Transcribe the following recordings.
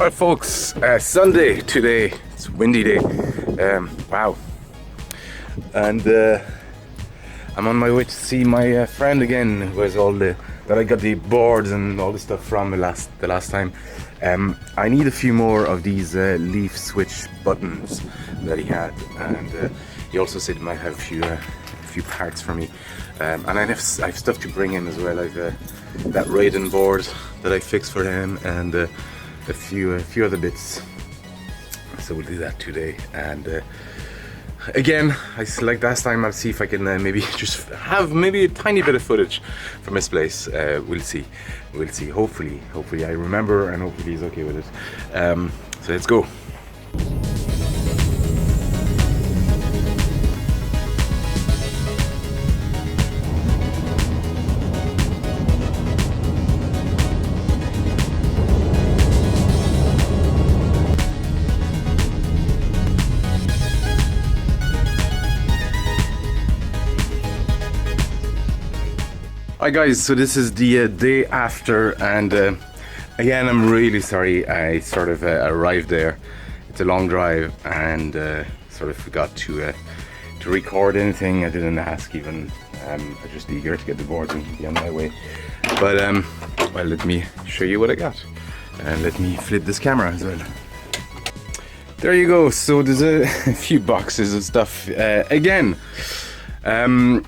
Alright folks, Sunday today. It's a windy day. Wow. And I'm on my way to see my friend again, who has all that I got the boards and all the stuff from the last time. I need a few more of these leaf switch buttons that he had, and he also said he might have a few parts for me. And I have stuff to bring him as well. I've that Raiden board that I fixed for him, and a few other bits. So we'll do that today. And again, like last time, I'll see if I can maybe just have maybe a tiny bit of footage from his place. We'll see. Hopefully I remember, and hopefully he's okay with it. So let's go. Hi guys, so this is the day after, and again I'm really sorry I sort of arrived there. It's a long drive, and sort of forgot to record anything. I didn't ask even. I'm just eager to get the boards and be on my way. But well, let me show you what I got, and let me flip this camera as well. There you go. So there's a few boxes of stuff. Again, I'm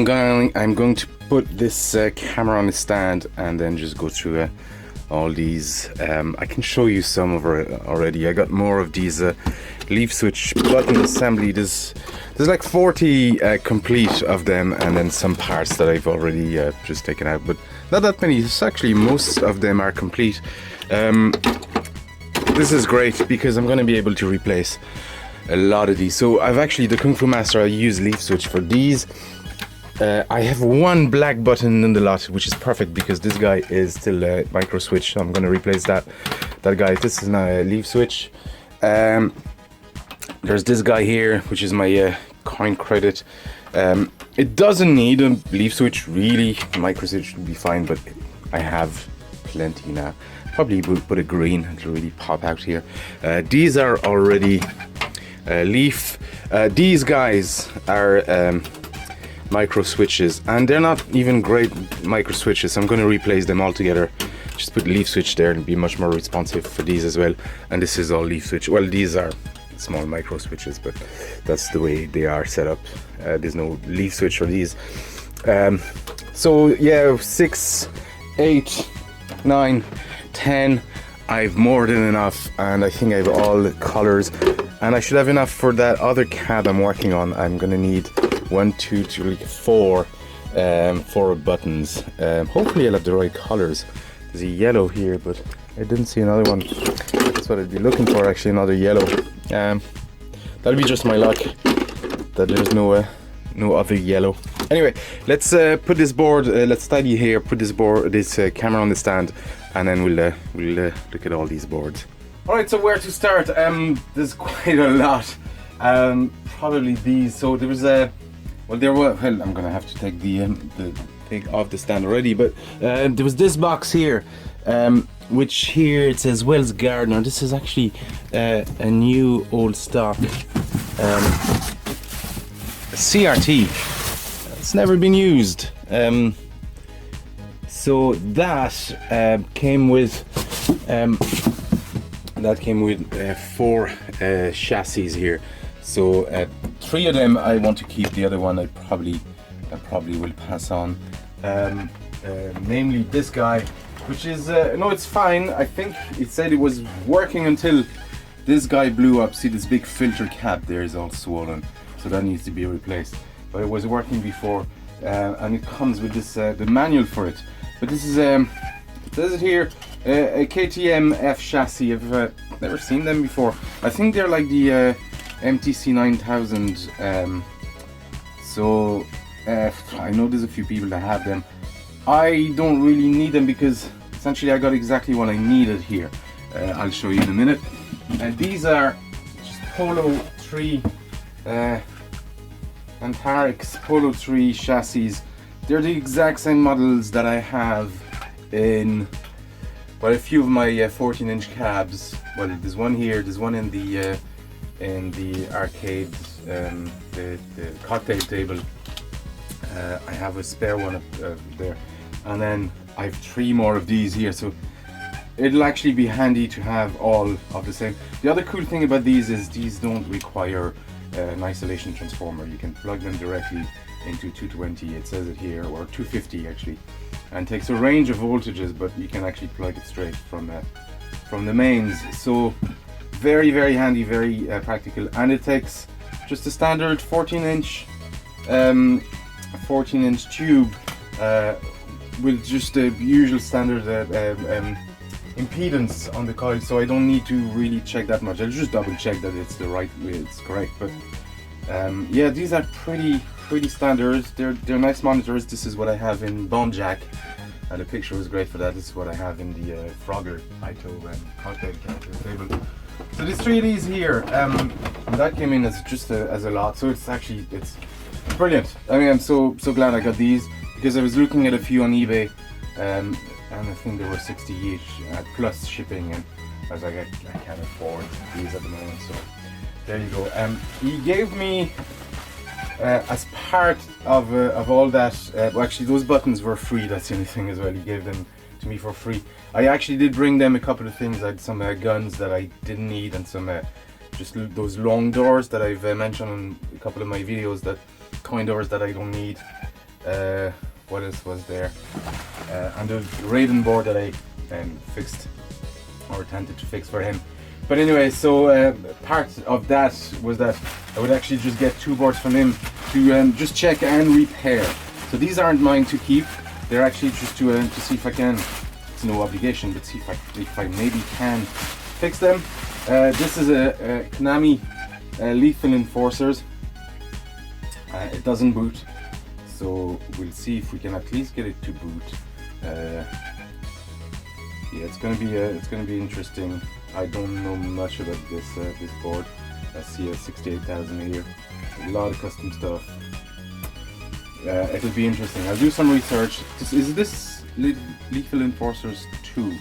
going to put this camera on the stand and then just go through all these. I can show you some of it already. I got more of these leaf switch button assembly. There's like 40 complete of them, and then some parts that I've already just taken out, but not that many. It's actually most of them are complete. This is great because I'm going to be able to replace a lot of these. So I've actually, the Kung Fu Master, I use leaf switch for these. I have one black button in the lot, which is perfect because this guy is still a micro switch, so I'm going to replace that guy. This is now a leaf switch. There's this guy here, which is my coin credit. It doesn't need a leaf switch really. Micro switch would be fine, but I have plenty now. Probably will put a green to really pop out here. These are already leaf. These guys are micro switches, and they're not even great micro switches, so I'm going to replace them all together. Just put leaf switch there and be much more responsive for these as well. And this is all leaf switch. Well, these are small micro switches, but that's the way they are set up. There's no leaf switch for these. So yeah, 6, 8, 9, 10. I've more than enough, and I think I have all the colors, and I should have enough for that other cab I'm working on. I'm gonna need 1, 2, 3, 4 buttons. Hopefully I'll have the right colors. There's a yellow here, but I didn't see another one. That's what I'd be looking for, actually, another yellow. That'll be just my luck that there's no other yellow. Anyway, let's put this board, let's tidy here, put this camera on the stand, and then we'll look at all these boards. Alright, so where to start? There's quite a lot. Probably these. So there was I'm gonna have to take the thing off the stand already, but there was this box here, which here it says Wells Gardner. This is actually a new old stock CRT. It's never been used. So that came with 4 chassis here. So 3 of them I want to keep. The other one I probably will pass on. Namely this guy, which is no, it's fine. I think it said it was working until this guy blew up. See, this big filter cap there is all swollen, so that needs to be replaced. But it was working before, and it comes with this the manual for it. But this is says it here, a KTM F chassis. I've never seen them before. I think they're like the MTC 9000. So I know there's a few people that have them. I don't really need them because essentially I got exactly what I needed here. I'll show you in a minute. And these are just Polo 3 Antarix Polo 3 chassis. They're the exact same models that I have in but a few of my 14-inch cabs. Well, there's one here, there's one in the arcade, the cocktail table. I have a spare one up there, and then I have 3 more of these here, so it'll actually be handy to have all of the same. The other cool thing about these is these don't require an isolation transformer. You can plug them directly into 220, it says it here, or 250 actually, and takes a range of voltages, but you can actually plug it straight from the mains. So very, very handy, very practical, and it takes just a standard 14-inch tube with just the usual standard impedance on the coil, so I don't need to really check that much. I'll just double check that it's the right way, it's correct. But yeah, these are pretty standard. They're nice monitors. This is what I have in Bomb Jack, and the picture was great for that. This is what I have in the Frogger Ito cocktail counter table. So there's 3 of these here. That came in as just as a lot, so it's brilliant. I mean, I'm so glad I got these, because I was looking at a few on eBay, and I think they were 60 each plus shipping, and I was like, I can't afford these at the moment. So there you go. He gave me as part of all that. Well, actually, those buttons were free. That's the only thing as well. He gave them to me for free. I actually did bring them a couple of things. I had some guns that I didn't need, and some just those long doors that I've mentioned in a couple of my videos, that coin doors that I don't need. What else was there? And the Raiden board that I fixed, or attempted to fix for him. But anyway, so part of that was that I would actually just get 2 boards from him to just check and repair. So these aren't mine to keep. They're actually just to see if I can. It's no obligation, but see if I maybe can fix them. This is a Konami Lethal Enforcers. It doesn't boot, so we'll see if we can at least get it to boot. Yeah, it's gonna be interesting. I don't know much about this board. I see a 68,000 here. A lot of custom stuff. It'll be interesting. I'll do some research. Is this Lethal Enforcers 2?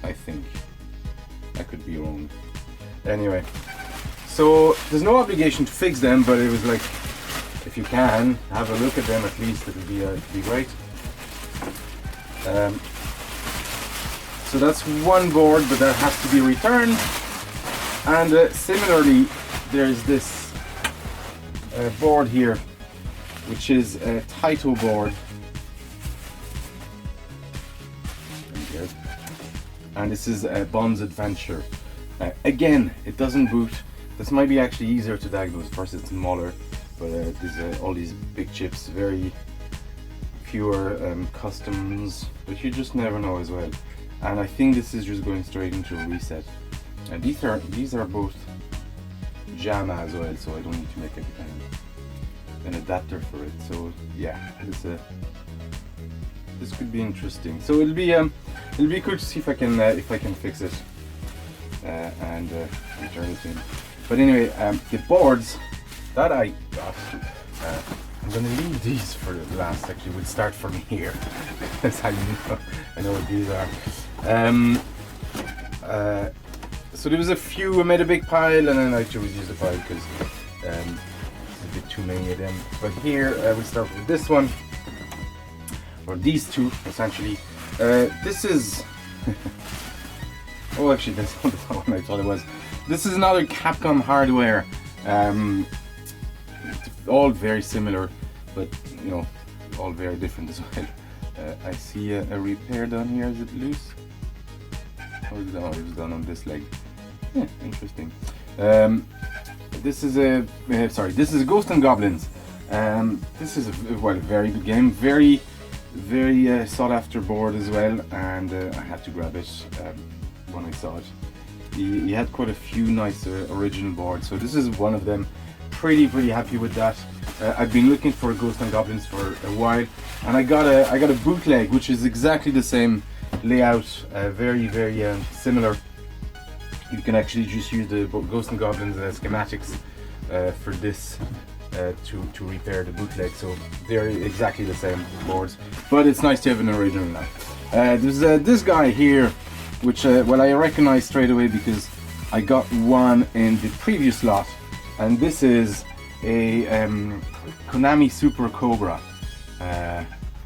I think. I could be wrong. Anyway, so there's no obligation to fix them, but it was like, if you can have a look at them, at least it'll be great. So that's one board, but that has to be returned. And similarly, there's this board here, which is a Taito board. And this is Bond's Adventure. Again, it doesn't boot. This might be actually easier to diagnose. First, it's smaller, but there's all these big chips, very fewer customs, but you just never know as well. And I think this is just going straight into a reset. And these are both JAMA as well, so I don't need to make an adapter for it. So yeah, this could be interesting. So it'll be cool to see if I can fix it and return it in. But anyway, the boards that I got, I'm going to leave these for the last. Actually, we'll start from here because I know what these are. So there was a few. I made a big pile, and then I chose use the pile because there's a bit too many of them. But here we start with this one, or these two essentially. This is oh, actually that's not the one I thought it was. This is another Capcom hardware. All very similar, but you know, all very different as well. I see a repair done here. Is it loose? Oh, it was done on this leg. Yeah, interesting. This is a Ghosts and Goblins. This is a very good game, very sought after board as well, and I had to grab it when I saw it. He had quite a few nice original boards, so this is one of them. Pretty happy with that. I've been looking for Ghosts and Goblins for a while, and I got a bootleg, which is exactly the same layout, very similar. You can actually just use the Ghosts and Goblins schematics for this to repair the bootleg, so they're exactly the same boards, but it's nice to have an original now. There's this guy here, which well, I recognize straight away because I got one in the previous lot, and this is a Konami Super Cobra.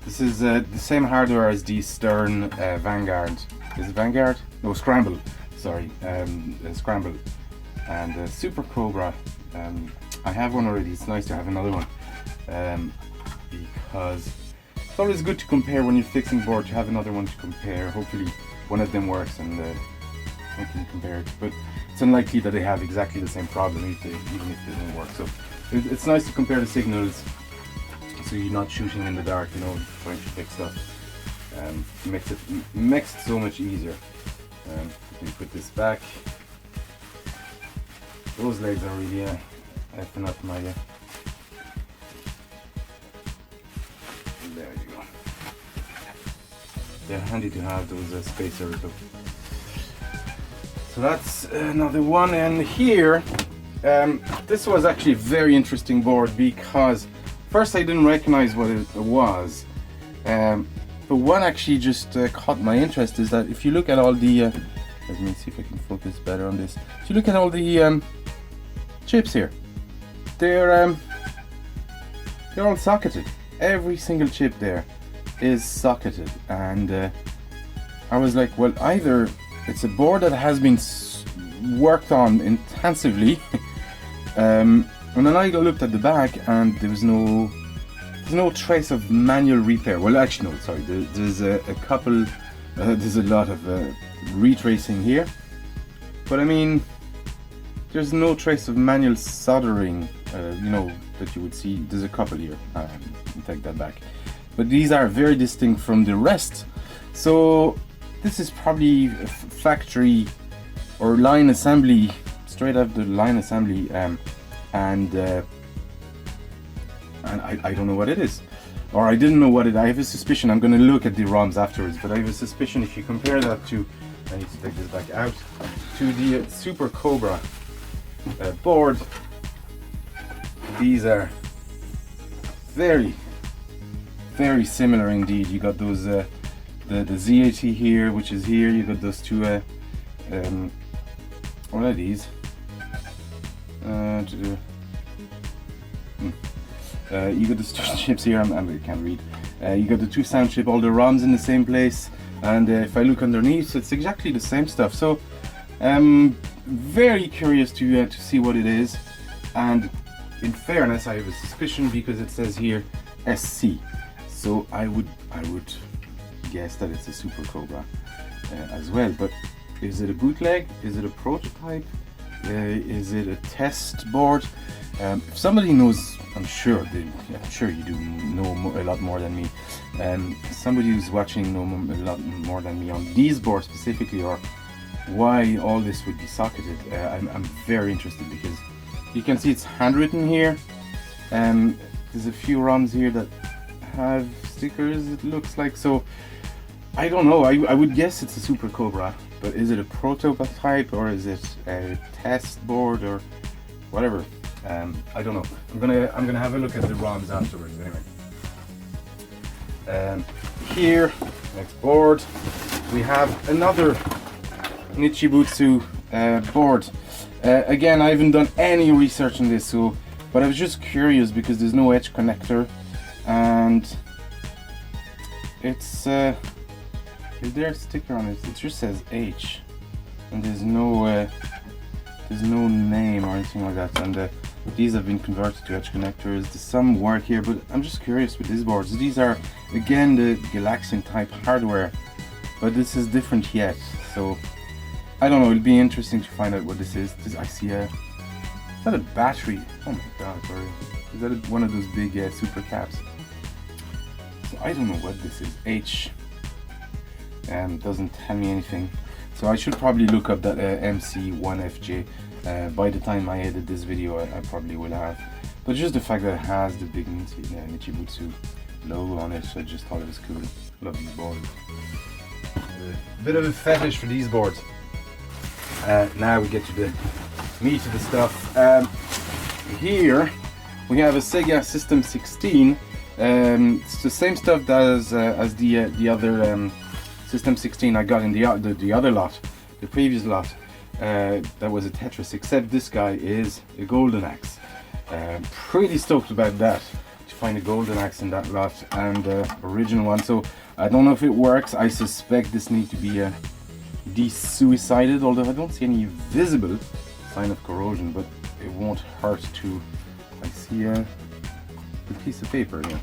This is the same hardware as the Stern Vanguard. Is it Vanguard? No, Scramble. Sorry, Scramble. And Super Cobra. I have one already. It's nice to have another one, because it's always good to compare when you're fixing board. To have another one to compare. Hopefully, one of them works and I can compare it. But it's unlikely that they have exactly the same problem, even if they don't work. So it's nice to compare the signals, so you're not shooting in the dark, you know, trying to fix stuff. Makes it so much easier. You can put this back. Those legs are really effing up my. There you go. They're handy to have, those spacers. So that's another one. And here, this was actually a very interesting board because first I didn't recognize what it was. But what actually just caught my interest is that if you look at all the, let me see if I can focus better on this. If you look at all the chips here, they're all socketed. Every single chip there is socketed, and I was like, well, either it's a board that has been worked on intensively, and then I looked at the back and there's no trace of manual repair. Well, actually no, sorry, there's a couple, there's a lot of retracing here, but I mean, there's no trace of manual soldering, you know, that you would see. There's a couple here, take that back, but these are very distinct from the rest. So this is probably a factory or line assembly, straight up the line assembly, and I don't know what it is, or I didn't know what it. I have a suspicion. I'm going to look at the ROMs afterwards, but I have a suspicion if you compare that to, I need to take this back out, to the Super Cobra board. These are very, very similar indeed. You got those the ZAT here, which is here. You got those two. What are these? You got the two chips here. I can't read. You got the two sound chip, all the ROMs in the same place, and if I look underneath, it's exactly the same stuff. So very curious to see what it is, and in fairness, I have a suspicion because it says here SC. So I would guess that it's a Super Cobra as well. But is it a bootleg? Is it a prototype? Is it a test board? If somebody knows, I'm sure you do know a lot more than me. Somebody who's watching know a lot more than me on these boards specifically, or why all this would be socketed. I'm very interested because you can see it's handwritten here. There's a few ROMs here that have stickers, it looks like. So I don't know. I would guess it's a Super Cobra, but is it a prototype or is it a test board or whatever? I don't know. I'm gonna have a look at the ROMs afterwards anyway. Here, next board, we have another Nichibutsu board. Again, I haven't done any research on this, but I was just curious because there's no edge connector, and it's is there a sticker on it? It just says H, and there's no name or anything like that. And these have been converted to edge connectors. There's some work here, but I'm just curious with these boards. These are again the Galaxian type hardware, but this is different yet. So I don't know. It'll be interesting to find out what this is. I see is that a battery? Oh my god! Or is that one of those big super caps? So I don't know what this is. H. Doesn't tell me anything, so I should probably look up that MC1FJ. By the time I edit this video, I probably will have, but just the fact that it has the big Nichibutsu logo on it, so I just thought it was cool. Love these boards. Bit of a fetish for these boards. Now we get to the meat of the stuff. Here we have a Sega System 16. It's the same stuff as the other System 16 I got in the other lot, the previous lot. That was a Tetris, except this guy is a Golden Axe. Pretty stoked about that, to find a Golden Axe in that lot, and original one. So I don't know if it works. I suspect this needs to be de-suicided, although I don't see any visible sign of corrosion, but it won't hurt to. I see a piece of paper here.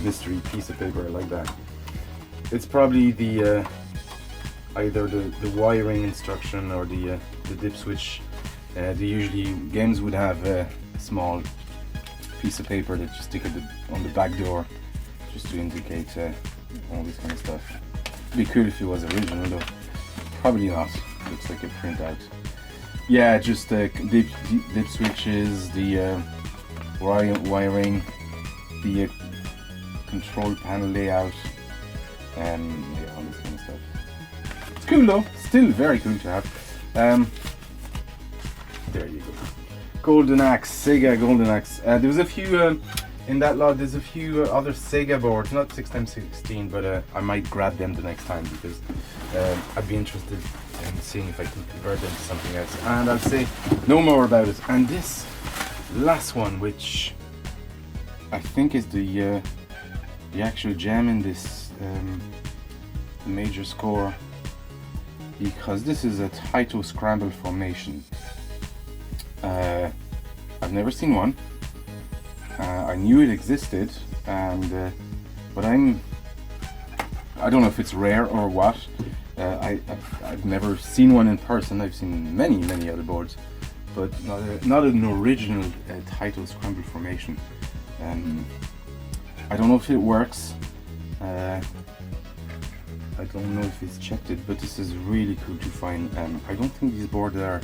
Mystery piece of paper like that. It's probably the either the wiring instruction or the dip switch. Usually games would have a small piece of paper that you stick on the back door, just to indicate all this kind of stuff. It'd be cool if it was original, though probably not. Looks like a printout. Yeah, just the dip switches, the wiring, the control panel layout, and yeah, all this kind of stuff. It's cool though, still very cool to have. There you go. Golden Axe, Sega Golden Axe. There was a few in that lot. There's a few other Sega boards, not 6x16, but I might grab them the next time, because I'd be interested in seeing if I can convert them to something else. And I'll say no more about it. And this last one, which I think is the actual gem in this major score, because this is a Taito Scramble Formation. I've never seen one. I knew it existed, and but I don't know if it's rare or what. I've never seen one in person. I've seen many other boards, but not an original Taito Scramble Formation. I don't know if it works. I don't know if it's checked it, but this is really cool to find. I don't think these boards are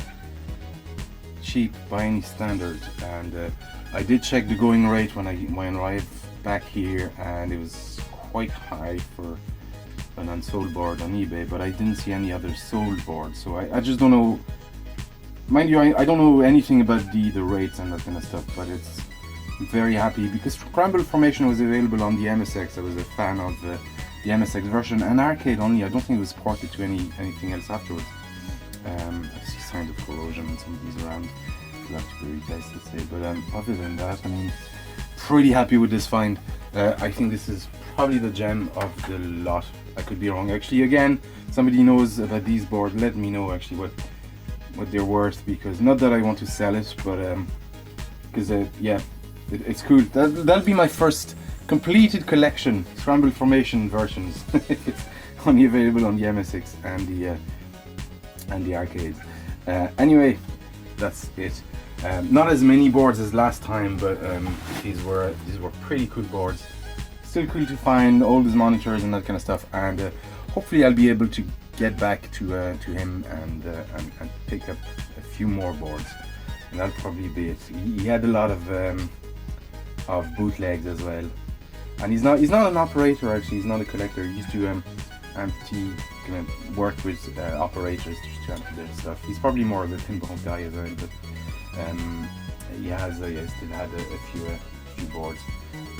cheap by any standard, and I did check the going rate when I arrived back here, and it was quite high for an unsold board on eBay, but I didn't see any other sold boards, so I just don't know. Mind you, I don't know anything about the rates and that kind of stuff, but it's very happy because Scramble Formation was available on the MSX. I was a fan of the MSX version, and arcade only. I don't think it was ported to anything else afterwards. I see signs of corrosion on some of these around. It'll have to be replaced, let's say. But other than that, I mean, pretty happy with this find. I think this is probably the gem of the lot. I could be wrong. Actually, again, somebody knows about these boards. Let me know actually what they're worth, because not that I want to sell it, but because yeah, it's cool. That'll be my first completed collection, Scramble Formation versions. It's only available on the MSX and the arcades. Anyway, that's it. Not as many boards as last time, but these were pretty cool boards. Still cool to find all these monitors and that kind of stuff, and hopefully I'll be able to get back to him and pick up a few more boards, and that'll probably be it. He had a lot of bootlegs as well, and he's not an operator actually. He's not a collector. He used to work with operators to empty their stuff. He's probably more of a pinball guy as well, but he still had a few boards.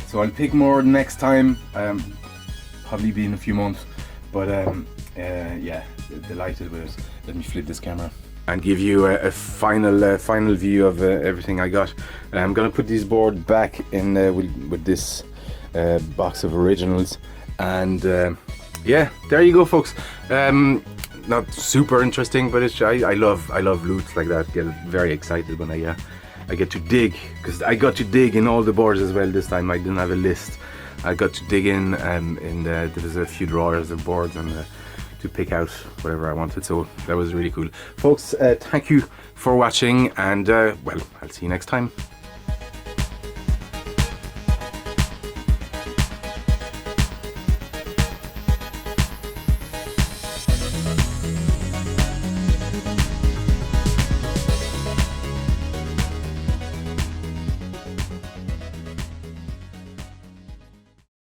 So I'll pick more next time. Probably be in a few months, but yeah, delighted with it. Let me flip this camera and give you a final view of everything I got. I'm gonna put this board back in with this box of originals, and yeah, there you go, folks. Not super interesting, but it's I love loots like that. Get very excited when I get to dig, because I got to dig in all the boards as well this time. I didn't have a list. I got to dig in there was a few drawers of boards and to pick out whatever I wanted. So that was really cool, folks. Thank you for watching, and well, I'll see you next time.